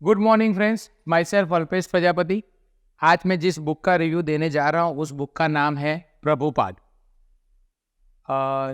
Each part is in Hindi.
Good morning friends, my self Alpesh Prajapati. आज मैं जिस बुक का रिव्यू देने जा रहा हूँ उस बुक का नाम है प्रभुपाद।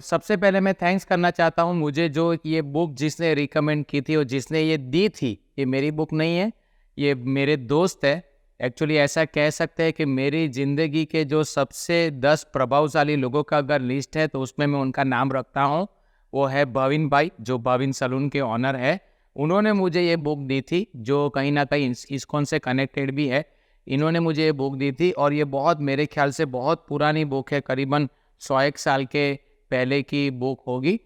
सबसे पहले मैं थैंक्स करना चाहता हूँ मुझे जो ये बुक जिसने रिकमेंड की थी और जिसने ये दी थी। ये मेरी बुक नहीं है, ये मेरे दोस्त है। एक्चुअली ऐसा कह सकते हैं कि मेरी ज़िंदगी के जो सबसे 10 प्रभावशाली लोगों का अगर लिस्ट है तो उसमें मैं उनका नाम रखता हूँ। वो है भाविन भाई, जो भाविन सलून के ऑनर है। उन्होंने मुझे ये बुक दी थी जो कहीं ना कहीं इस्कॉन से कनेक्टेड भी है। इन्होंने मुझे ये बुक दी थी और ये बहुत मेरे ख्याल से बहुत पुरानी बुक है, करीबन 101 साल के पहले की बुक होगी।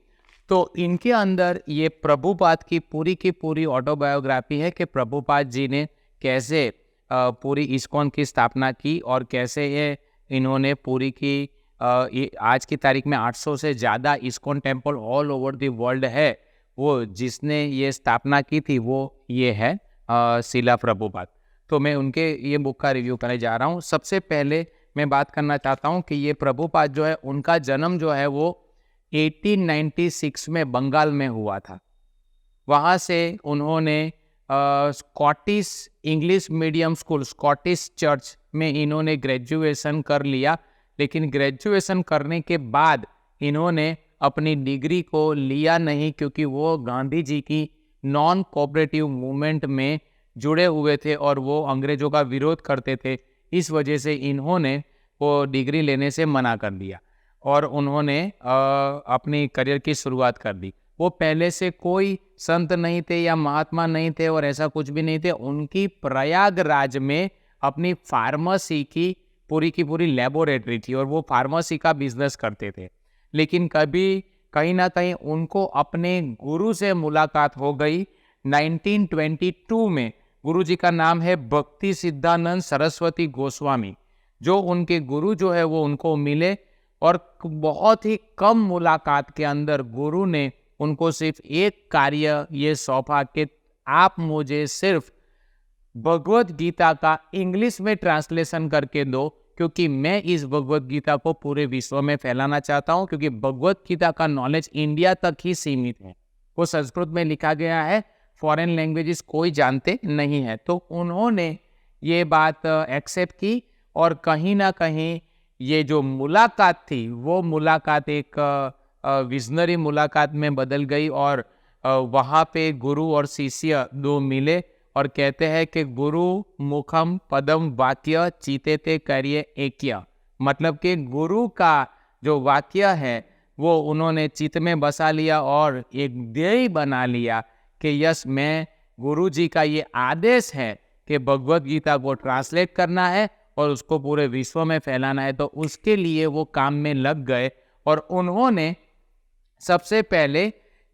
तो इनके अंदर ये प्रभुपाद की पूरी ऑटोबायोग्राफी है कि प्रभुपाद जी ने कैसे पूरी इस्कॉन की स्थापना की और कैसे ये इन्होंने पूरी की ये आज की तारीख में 800 से ज़्यादा ISKCON temple all over the world है। वो जिसने ये स्थापना की थी वो ये है शिला प्रभुपाद। तो मैं उनके ये बुक का रिव्यू करने जा रहा हूँ। सबसे पहले मैं बात करना चाहता हूँ कि ये प्रभुपाद जो है उनका जन्म जो है वो 1896 में बंगाल में हुआ था। वहाँ से उन्होंने Scottish English medium school Scottish church में इन्होंने ग्रेजुएशन कर लिया। लेकिन ग्रेजुएशन करने के बाद इन्होंने अपनी डिग्री को लिया नहीं, क्योंकि वो गांधी जी की नॉन कोऑपरेटिव मूवमेंट में जुड़े हुए थे और वो अंग्रेजों का विरोध करते थे। इस वजह से इन्होंने वो डिग्री लेने से मना कर दिया और उन्होंने अपनी करियर की शुरुआत कर दी। वो पहले से कोई संत नहीं थे या महात्मा नहीं थे और ऐसा कुछ भी नहीं थे। उनकी प्रयागराज में अपनी फार्मेसी की पूरी लेबोरेटरी थी और वो फार्मेसी का बिजनेस करते थे। लेकिन कभी कहीं ना कहीं उनको अपने गुरु से मुलाकात हो गई 1922 में। गुरु जी का नाम है भक्ति सिद्धानंद सरस्वती गोस्वामी। जो उनके गुरु जो है वो उनको मिले और बहुत ही कम मुलाकात के अंदर गुरु ने उनको सिर्फ एक कार्य ये सौंपा कि आप मुझे सिर्फ भगवत गीता का इंग्लिश में ट्रांसलेशन करके दो, क्योंकि मैं इस भगवत गीता को पूरे विश्व में फैलाना चाहता हूं। क्योंकि भगवत गीता का नॉलेज इंडिया तक ही सीमित है, वो संस्कृत में लिखा गया है, फॉरेन लैंग्वेजेस कोई जानते नहीं है। तो उन्होंने ये बात एक्सेप्ट की और कहीं ना कहीं ये जो मुलाकात थी वो मुलाकात एक विजनरी मुलाकात में बदल गई और वहाँ पे गुरु और शिष्य दो मिले और कहते हैं कि गुरु मुखम पदम वाक्य चीते ते करिए एकिया। मतलब कि गुरु का जो वाक्य है वो उन्होंने चित्त में बसा लिया और एक ध्येय बना लिया कि यस, मैं गुरु जी का ये आदेश है कि भगवत गीता को ट्रांसलेट करना है और उसको पूरे विश्व में फैलाना है। तो उसके लिए वो काम में लग गए और उन्होंने सबसे पहले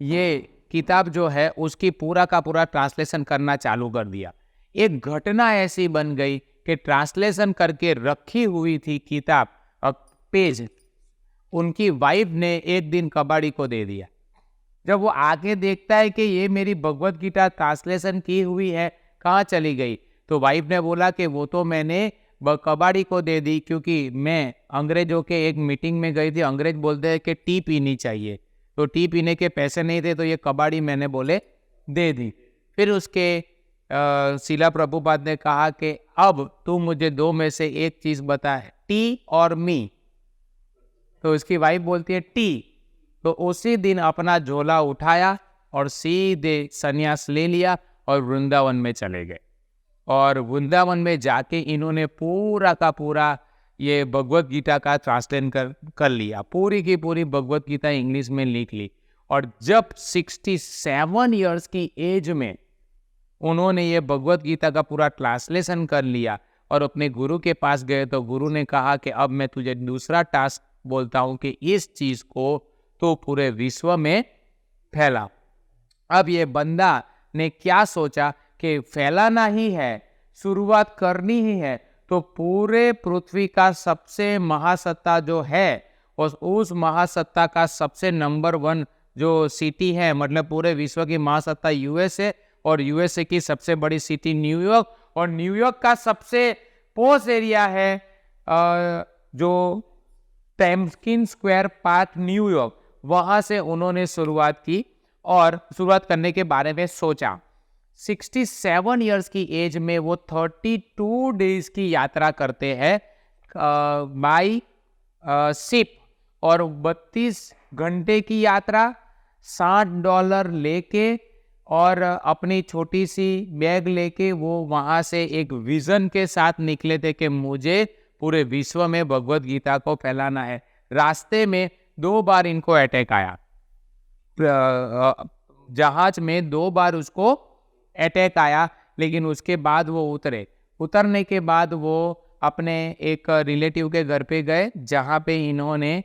ये किताब जो है उसकी पूरा का पूरा ट्रांसलेशन करना चालू कर दिया। एक घटना ऐसी बन गई कि ट्रांसलेशन करके रखी हुई थी किताब पेज, उनकी वाइफ ने एक दिन कबाड़ी को दे दिया। जब वो आगे देखता है कि ये मेरी भगवत गीता ट्रांसलेशन की हुई है, कहाँ चली गई, तो वाइफ ने बोला कि वो तो मैंने कबाड़ी को दे दी, क्योंकि मैं अंग्रेजों के एक मीटिंग में गई थी। अंग्रेज बोलते हैं कि टी पीनी चाहिए, तो टी पीने के पैसे नहीं थे, तो ये कबाड़ी मैंने बोले दे दी। फिर उसके शिला प्रभुपाद ने कहा कि अब तू मुझे दो में से एक चीज बता, टी और मी। तो उसकी वाइफ बोलती है टी। तो उसी दिन अपना झोला उठाया और सीधे संन्यास ले लिया और वृंदावन में चले गए। और वृंदावन में जाके इन्होंने पूरा का पूरा ये भगवत गीता का ट्रांसलेशन कर लिया। पूरी की पूरी भगवत गीता इंग्लिश में लिख ली। और जब 67 इयर्स की एज में उन्होंने ये भगवत गीता का पूरा ट्रांसलेशन कर लिया और अपने गुरु के पास गए, तो गुरु ने कहा कि अब मैं तुझे दूसरा टास्क बोलता हूं कि इस चीज को तो पूरे विश्व में फैला। अब ये बंदा ने क्या सोचा कि फैलाना ही है, शुरुआत करनी ही है, तो पूरे पृथ्वी का सबसे महासत्ता जो है उस महासत्ता का सबसे नंबर 1 जो सिटी है, मतलब पूरे विश्व की महासत्ता यूएसए और यूएसए की सबसे बड़ी सिटी न्यूयॉर्क, और न्यूयॉर्क का सबसे पॉश एरिया है जो टैम्स्किन स्क्वायर पार्क न्यूयॉर्क। वहां से उन्होंने शुरुआत की और शुरुआत करने के बारे में सोचा। 67 ईयर्स की एज में वो 32 डेज की यात्रा करते हैं बाई शिप, और 32 घंटे की यात्रा, $60 लेके और अपनी छोटी सी बैग लेके वो वहां से एक विजन के साथ निकले थे कि मुझे पूरे विश्व में भगवत गीता को फैलाना है। रास्ते में 2 बार इनको अटैक आया, जहाज में 2 बार उसको अटैक आया, लेकिन उसके बाद वो उतरने के बाद वो अपने एक रिलेटिव के घर पे गए, जहाँ पे इन्होंने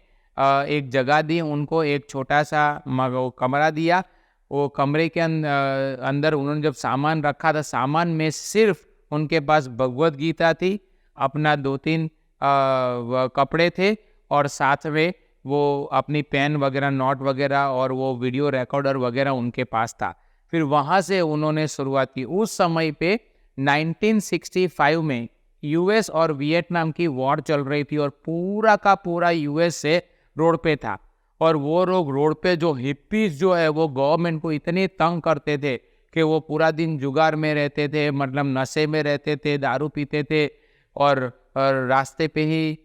एक जगह दी उनको, एक छोटा सा कमरा दिया। वो कमरे के अंदर उन्होंने जब सामान रखा था, सामान में सिर्फ उनके पास भगवत गीता थी, अपना 2-3 कपड़े थे, और साथ में वो अपनी पेन वगैरह, नोट वगैरह और वो वीडियो रिकॉर्डर वगैरह उनके पास था। फिर वहाँ से उन्होंने शुरुआत की। उस समय पे 1965 में यूएस और वियतनाम की वॉर चल रही थी, और पूरा का पूरा यूएस से रोड पे था, और वो लोग रोड पे जो हिप्पीज जो है वो गवर्नमेंट को इतने तंग करते थे कि वो पूरा दिन जुगार में रहते थे, मतलब नशे में रहते थे, दारू पीते थे, और रास्ते पे ही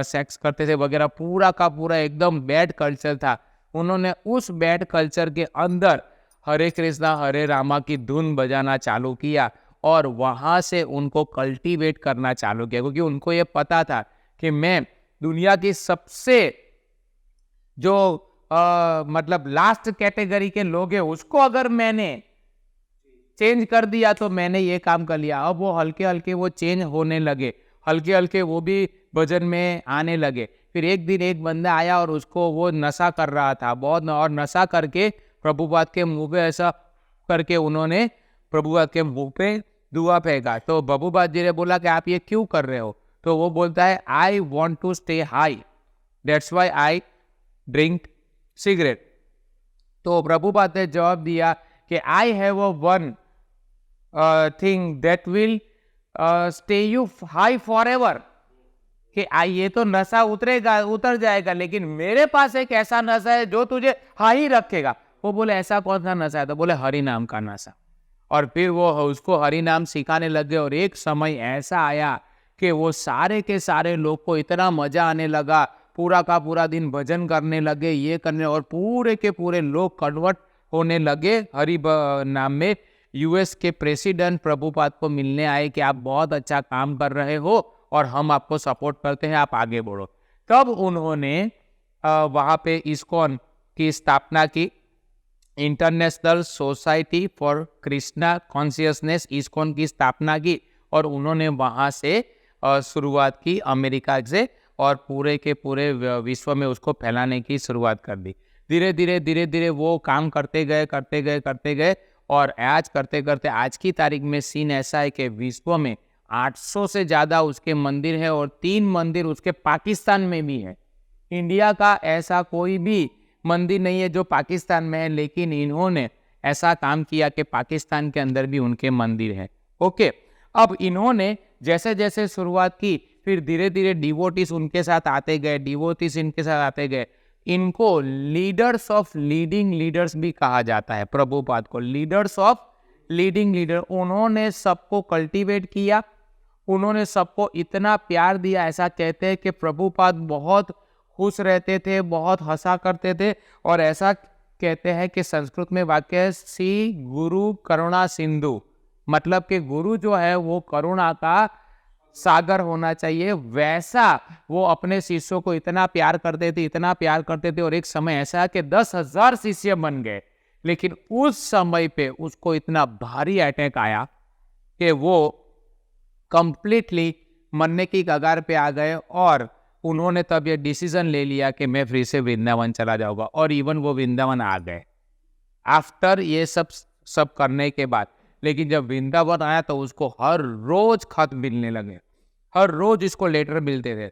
सेक्स करते थे वगैरह। पूरा का पूरा एकदम बैड कल्चर था। उन्होंने उस बैड कल्चर के अंदर हरे कृष्णा हरे रामा की धुन बजाना चालू किया, और वहाँ से उनको कल्टीवेट करना चालू किया, क्योंकि उनको ये पता था कि मैं दुनिया की सबसे जो मतलब लास्ट कैटेगरी के लोग हैं उसको अगर मैंने चेंज कर दिया तो मैंने ये काम कर लिया। अब वो हल्के हल्के वो चेंज होने लगे, हल्के हल्के वो भी भजन में आने लगे। फिर एक दिन एक बंदा आया और उसको वो नशा कर रहा था बहुत, और नशा करके प्रभुपाद के मुंह पे ऐसा करके उन्होंने प्रभुपाद के मुंह पे धुआं फेंका। तो प्रभुपाद जी ने बोला कि आप ये क्यों कर रहे हो? तो वो बोलता है I want to stay high, that's why I drink cigarette. तो प्रभुपाद ने जवाब दिया कि I have a one thing that will stay you high for ever, कि ये तो नशा उतर जाएगा, लेकिन मेरे पास एक ऐसा नशा है जो तुझे हाई रखेगा। वो बोले ऐसा कौन सा नशा है? तो बोले हरि नाम का नशा। और फिर वो उसको हरि नाम सिखाने लग गए, और एक समय ऐसा आया कि वो सारे के सारे लोग को इतना मजा आने लगा, पूरा का पूरा दिन भजन करने लगे, ये करने, और पूरे के पूरे लोग कन्वर्ट होने लगे हरि नाम में। यूएस के प्रेसिडेंट प्रभुपाद को मिलने आए कि आप बहुत अच्छा काम कर रहे हो और हम आपको सपोर्ट करते हैं, आप आगे बढ़ो। तब उन्होंने वहाँ पे इस्कॉन की स्थापना की, international society for Krishna consciousness, ISKCON की स्थापना की, और उन्होंने वहाँ से शुरुआत की अमेरिका से, और पूरे के पूरे विश्व में उसको फैलाने की शुरुआत कर दी। धीरे धीरे वो काम करते गए, और आज करते करते आज की तारीख में सीन ऐसा है कि विश्व में 800 से ज़्यादा उसके मंदिर है, और 3 मंदिर उसके पाकिस्तान में भी है। इंडिया का ऐसा कोई भी मंदिर नहीं है जो पाकिस्तान में है, लेकिन इन्होंने ऐसा काम किया कि पाकिस्तान के अंदर भी उनके मंदिर है। ओके, अब इन्होंने जैसे जैसे शुरुआत की, फिर धीरे धीरे डिवोटीज उनके साथ आते गए, इनको लीडर्स ऑफ लीडिंग लीडर्स भी कहा जाता है। प्रभुपाद को लीडर्स ऑफ लीडिंग लीडर। उन्होंने सबको कल्टीवेट किया, उन्होंने सबको इतना प्यार दिया। ऐसा कहते हैं कि प्रभुपाद बहुत खुश रहते थे, बहुत हंसा करते थे, और ऐसा कहते हैं कि संस्कृत में वाक्य है सी गुरु करुणा सिंधु, मतलब कि गुरु जो है वो करुणा का सागर होना चाहिए। वैसा वो अपने शिष्यों को इतना प्यार करते थे, और एक समय ऐसा कि 10,000 शिष्य बन गए। लेकिन उस समय पे उसको इतना भारी अटैक आया कि वो कंप्लीटली मरने की कगार पे आ गए, और उन्होंने तब ये डिसीजन ले लिया कि मैं फिर से वृंदावन चला जाऊंगा, और इवन वो वृंदावन आ गए आफ्टर ये सब करने के बाद। लेकिन जब वृंदावन आया तो उसको हर रोज खत मिलने लगे, हर रोज इसको लेटर मिलते थे,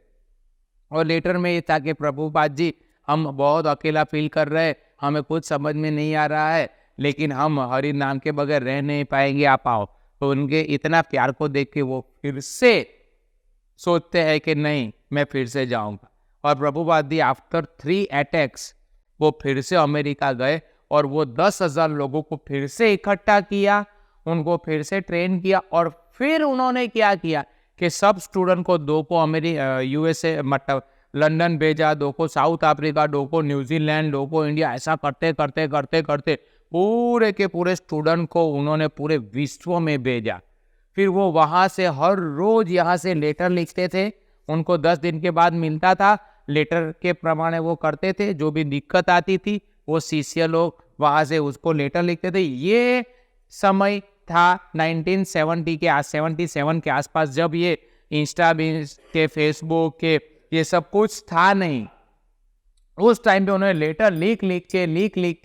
और लेटर में ये था कि प्रभुपाद जी हम बहुत अकेला फील कर रहे हैं, हमें कुछ समझ में नहीं आ रहा है, लेकिन हम हरि नाम के बगैर रह नहीं पाएंगे, आप आओ। तो उनके इतना प्यार को देख के वो फिर से सोचते हैं कि नहीं मैं फिर से जाऊंगा। और प्रभुपाद जी आफ्टर 3 अटैक्स वो फिर से अमेरिका गए, और वो 10,000 लोगों को फिर से इकट्ठा किया, उनको फिर से ट्रेन किया और फिर उन्होंने क्या किया कि सब स्टूडेंट को 2 को यूएसए मतलब लंदन भेजा, 2 को साउथ अफ्रीका, 2 को न्यूजीलैंड, 2 को इंडिया, ऐसा करते करते करते करते पूरे के पूरे स्टूडेंट को उन्होंने पूरे विश्व में भेजा। फिर वो वहाँ से हर रोज यहाँ से लेटर लिखते थे, उनको 10 दिन के बाद मिलता था, लेटर के प्रमाणे वो करते थे, जो भी दिक्कत आती थी वो शिष्य लोग वहाँ से उसको लेटर लिखते थे। ये समय था 1970 के 77 के आसपास, जब ये इंस्टा के फेसबुक के ये सब कुछ था नहीं। उस टाइम पे उन्होंने लेटर लिख लिख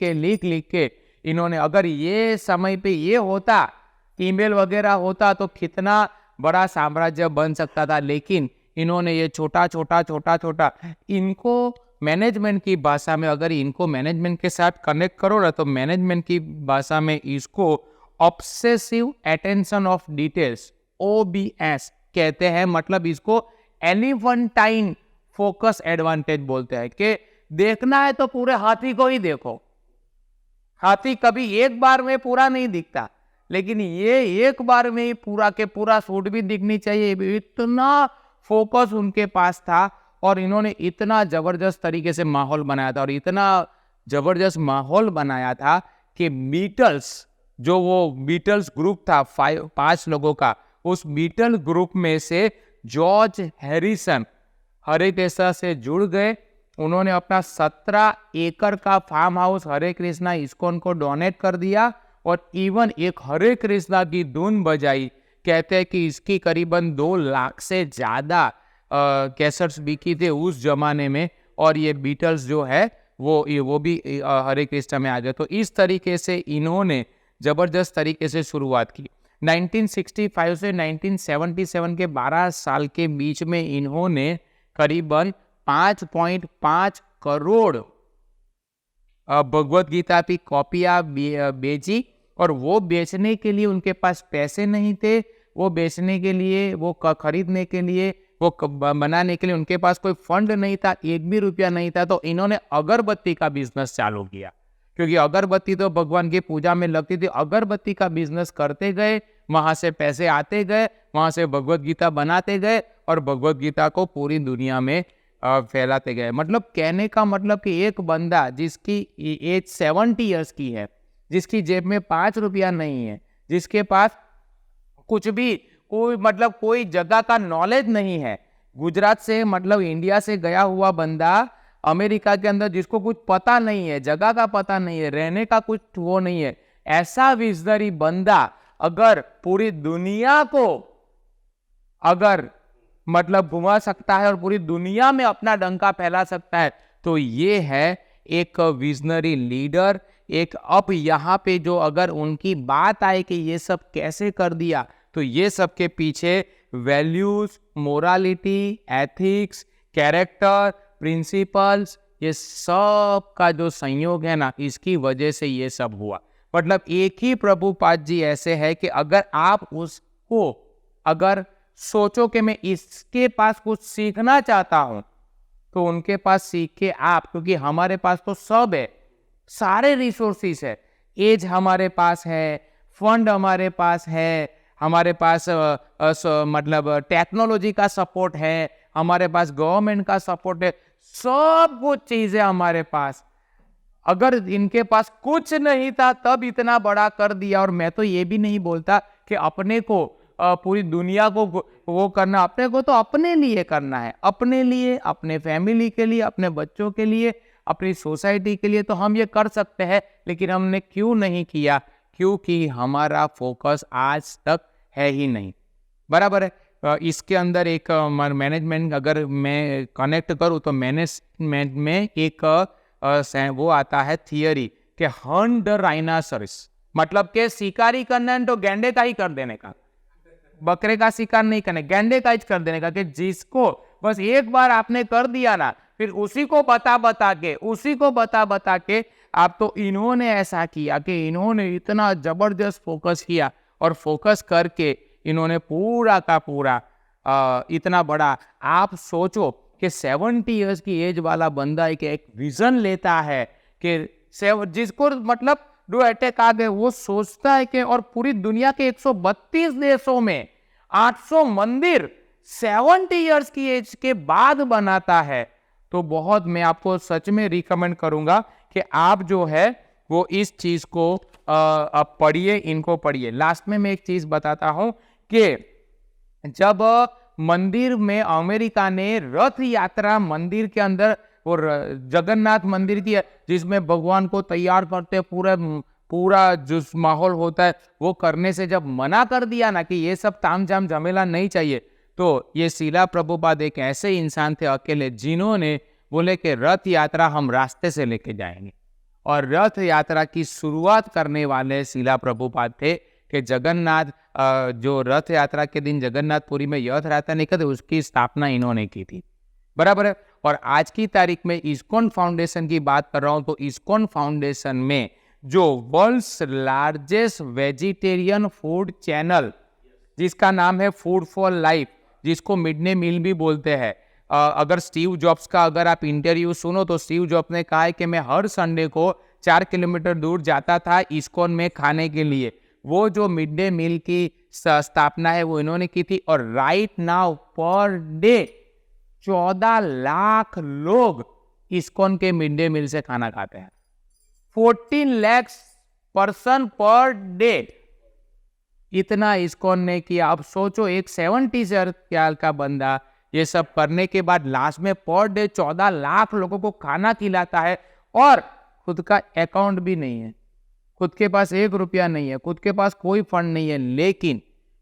के इन्होंने, अगर ये समय पे ये होता, ईमेल वगैरह होता तो कितना बड़ा साम्राज्य बन सकता था। लेकिन इन्होंने ये छोटा छोटा इनको मैनेजमेंट की भाषा में, अगर इनको मैनेजमेंट के साथ कनेक्ट करो ना, तो मैनेजमेंट की भाषा में इसको obsessive attention of details OBS कहते हैं। मतलब इसको एलिफेंटाइन फोकस एडवांटेज बोलते हैं कि देखना है तो पूरे हाथी को ही देखो। हाथी कभी एक बार में पूरा नहीं दिखता, लेकिन ये एक बार में ही पूरा के पूरा सूट भी दिखनी चाहिए। इतना फोकस उनके पास था और इन्होंने इतना जबरदस्त तरीके से माहौल बनाया था, और इतना जबरदस्त माहौल बनाया था कि बीटल्स, जो वो बीटल्स ग्रुप था 5 लोगों का, उस बीटल ग्रुप में से जॉर्ज हैरिसन हरे कृष्णा से जुड़ गए। उन्होंने अपना 17 एकड़ का फार्म हाउस हरे कृष्णा इस्कॉन को डोनेट कर दिया और इवन एक हरे कृष्णा की धुन बजाई। कहते हैं कि इसकी करीबन 2 लाख से ज़्यादा कैसेट्स बिकी थे उस जमाने में, और ये बीटल्स जो है वो भी हरे कृष्णा में आ गए। तो इस तरीके से इन्होंने जबरदस्त तरीके से शुरुआत की। 1965 से 1977 के 12 साल के बीच में इन्होंने करीबन 5.5 करोड़ भगवत गीता की कॉपियाँ बेची, और वो बेचने के लिए उनके पास पैसे नहीं थे, वो बेचने के लिए, वो खरीदने के लिए, वो बनाने के लिए उनके पास कोई फंड नहीं था, 1 भी रुपया नहीं था। तो इन्होंने अगरबत्ती का बिजनेस चालू किया, क्योंकि अगरबत्ती तो भगवान की पूजा में लगती थी। अगरबत्ती का बिजनेस करते गए, वहां से पैसे आते गए, वहां से भगवत गीता बनाते गए और भगवत गीता को पूरी दुनिया में फैलाते गए। मतलब कहने का मतलब कि एक बंदा जिसकी एज 70 ईयर्स की है, जिसकी जेब में 5 रुपया नहीं है, जिसके पास कुछ भी कोई जगह का नॉलेज नहीं है, गुजरात से मतलब इंडिया से गया हुआ बंदा अमेरिका के अंदर, जिसको कुछ पता नहीं है, जगह का पता नहीं है, रहने का कुछ वो नहीं है, ऐसा विजनरी बंदा अगर पूरी दुनिया को अगर मतलब घुमा सकता है और पूरी दुनिया में अपना डंका फैला सकता है, तो ये है एक विजनरी लीडर। एक अब यहाँ पे जो अगर उनकी बात आए कि ये सब कैसे कर दिया, तो ये सब के पीछे values, morality, ethics, character, principles, ये सब का जो संयोग है ना, इसकी वजह से ये सब हुआ। मतलब एक ही प्रभुपाद जी ऐसे है कि अगर आप उसको अगर सोचो कि मैं इसके पास कुछ सीखना चाहता हूं, तो उनके पास सीख के आप, क्योंकि हमारे पास तो सब है, सारे रिसोर्सेस है, एज हमारे पास है, फंड हमारे पास है, हमारे पास मतलब टेक्नोलॉजी का सपोर्ट है, हमारे पास गवर्नमेंट का सपोर्ट है, सब कुछ चीजें हमारे पास। अगर इनके पास कुछ नहीं था तब इतना बड़ा कर दिया। और मैं तो ये भी नहीं बोलता कि अपने को पूरी दुनिया को वो करना, अपने को तो अपने लिए करना है, अपने लिए, अपने फैमिली के लिए, अपने बच्चों के लिए, अपनी सोसाइटी के लिए तो हम ये कर सकते हैं। लेकिन हमने क्यों नहीं किया? क्योंकि हमारा फोकस आज तक है ही नहीं। बराबर है। इसके अंदर एक मैनेजमेंट अगर मैं कनेक्ट करूँ तो मैनेजमेंट में एक वो आता है थियरी कि हंट द राइनासोरस, मतलब के शिकारी करना है तो गैंडे का ही कर देने का, बकरे का शिकार नहीं करने, गैंडे का ही कर देने का, कि जिसको बस एक बार आपने कर दिया ना, फिर उसी को बता बता के आप, तो इन्होंने ऐसा किया कि इन्होंने इतना जबरदस्त फोकस किया और फोकस करके इन्होंने पूरा का पूरा इतना बड़ा, आप सोचो कि 70 इयर्स की एज वाला बंदा एक विजन लेता है कि जिसको मतलब जो अटैक आ गए, वो सोचता है कि, और पूरी दुनिया के 132 देशों में 800 मंदिर 70 इयर्स की एज के बाद बनाता है, तो बहुत मैं आपको सच में रिकमेंड करूंगा कि आप जो है वो इस चीज को आप पढ़िए, इनको पढ़िए। लास्ट में मैं एक चीज बताता हूं कि जब मंदिर में अमेरिका ने रथ यात्रा मंदिर के अंदर, और जगन्नाथ मंदिर की जिसमें भगवान को तैयार करते पूरा जो माहौल होता है वो करने से जब मना कर दिया ना कि ये सब तामझाम झमेला नहीं चाहिए, तो ये शिला प्रभुपाद एक ऐसे इंसान थे अकेले जिन्होंने बोले कि रथ यात्रा हम रास्ते से लेके जाएंगे, और रथ यात्रा की शुरुआत करने वाले शिला प्रभुपाद थे कि जगन्नाथ जो रथ यात्रा के दिन जगन्नाथपुरी में रथ यात्रा निकलते, उसकी स्थापना इन्होंने की थी, बराबर है। और आज की तारीख में इस्कॉन फाउंडेशन की बात कर रहा हूं, तो इस्कॉन फाउंडेशन में जो world's largest vegetarian food channel, जिसका नाम है फूड फॉर लाइफ, जिसको मिड डे मील भी बोलते हैं, अगर स्टीव जॉब्स का अगर आप इंटरव्यू सुनो तो स्टीव जॉब्स ने कहा है कि मैं हर संडे को 4 किलोमीटर दूर जाता था इस्कॉन में खाने के लिए। वो जो मिड डे मील की स्थापना है वो इन्होंने की थी, और right now per day 14 lakh लोग इस्कॉन के मिड डे मील से खाना खाते हैं। 14 लाख पर्सन पर डे, इतना इस्कॉन ने किया। अब सोचो एक 70 साल का बंदा ये सब करने के बाद लास्ट में पर डे 14 लाख लोगों को खाना खिलाता है, और खुद का अकाउंट भी नहीं है, खुद के पास 1 रुपया नहीं है, खुद के पास कोई फंड नहीं है, लेकिन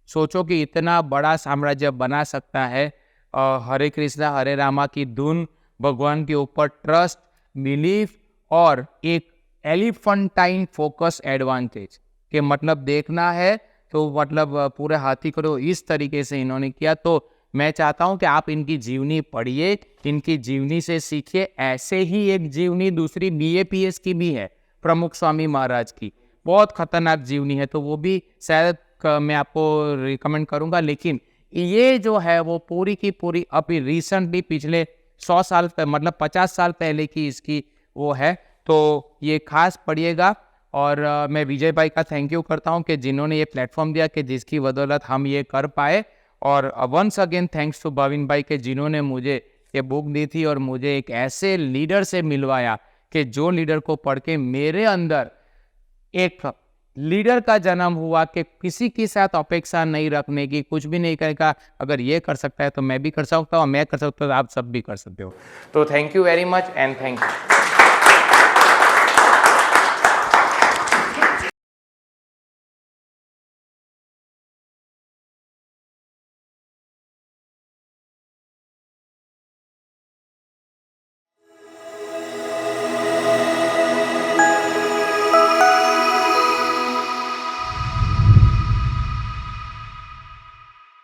सोचो कि इतना बड़ा साम्राज्य बना सकता है। हरे कृष्णा हरे रामा की धुन, भगवान के ऊपर ट्रस्ट, बिलीफ, और एक एलिफेंटाइन फोकस एडवांटेज के मतलब देखना है तो मतलब पूरे हाथी करो, इस तरीके से इन्होंने किया। तो मैं चाहता हूं कि आप इनकी जीवनी पढ़िए, इनकी जीवनी से सीखिए। ऐसे ही एक जीवनी दूसरी BAPS की भी है, प्रमुख स्वामी महाराज की, बहुत खतरनाक जीवनी है, तो वो भी शायद मैं आपको रिकमेंड करूंगा। लेकिन ये जो है वो पूरी की पूरी अभी रिसेंटली पिछले 100 साल मतलब 50 साल पहले की इसकी वो है, तो ये खास पढ़िएगा। और मैं विजय भाई का थैंक यू करता हूं कि जिन्होंने ये प्लेटफॉर्म दिया कि जिसकी बदौलत हम ये कर पाए। और once again thanks to Bhavin bhai के जिन्होंने मुझे ये बुक दी थी और मुझे एक ऐसे लीडर से मिलवाया कि जो लीडर को पढ़ के मेरे अंदर एक लीडर का जन्म हुआ कि किसी के साथ अपेक्षा नहीं रखने की, कुछ भी नहीं करेगा, अगर ये कर सकता है तो मैं भी कर सकता हूँ, मैं कर सकता हूँ तो आप सब भी कर सकते हो। तो thank you very much and thank you.